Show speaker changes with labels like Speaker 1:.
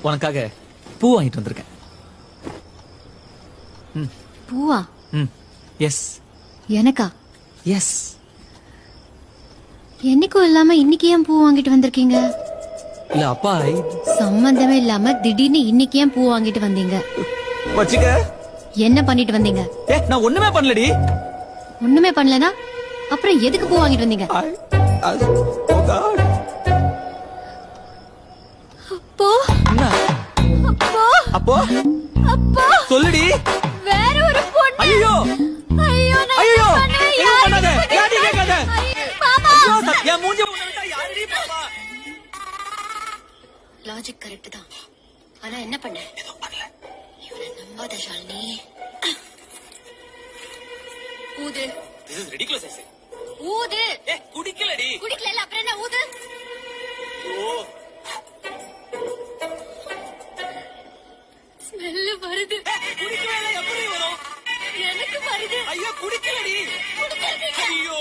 Speaker 1: உனக்காக பூ வாங்கிட்டு வந்திருக்கேன்.
Speaker 2: பூவா?
Speaker 1: எஸ்.
Speaker 2: எனக்கா?
Speaker 1: எஸ்.
Speaker 2: என்னைக்கும் இல்லாம இன்னைக்கு ஏன் பூ வாங்கிட்டு வந்திருக்கீங்க?
Speaker 1: இல்ல அப்பா
Speaker 2: சம்பந்தமே இல்லாம திடீர்னு இன்னைக்கு ஏன் பூ வாங்கிட்டு வந்தீங்க?
Speaker 1: வச்சுக்க.
Speaker 2: என்ன பண்ணிட்டு வந்தீங்க?
Speaker 1: நான் ஒண்ணுமே பண்ணலடி.
Speaker 2: ஒண்ணுமே பண்ணலனா அப்புறம் எதுக்கு பூ வாங்கிட்டு வந்தீங்க? அப்போ அப்போ
Speaker 1: அப்போ
Speaker 2: அப்போ
Speaker 1: சொல்லுடி.
Speaker 2: வேற ஒரு பொண்ணு.
Speaker 1: ஐயோ
Speaker 2: ஐயோ
Speaker 1: ஐயோ
Speaker 2: யாரு
Speaker 1: பண்ணாத யாடி கேட்காத.
Speaker 2: மாமா
Speaker 1: என் மூஞ்ச முன்ன விட்டா யாரடி பாப்பா?
Speaker 2: லாஜிக் கரெக்ட் தான். ஆனா என்ன பண்ண?
Speaker 1: ஏதோ பண்ணல.
Speaker 2: இவனை நம்பாத ஷாலினி. ஊது.
Speaker 1: This is ridiculous I say.
Speaker 2: ஊது.
Speaker 1: குடிக்கலடி.
Speaker 2: குடிக்கல அப்புறம் என்ன ஊது?
Speaker 1: ஓ
Speaker 2: ஸ்மெல் வருது.
Speaker 1: குடிக்கவே இல்ல எப்படி வரும்?
Speaker 2: எனக்கு வருது.
Speaker 1: ஐயோ குடிக்கலடி.
Speaker 2: குடிக்கல.
Speaker 1: ஐயோ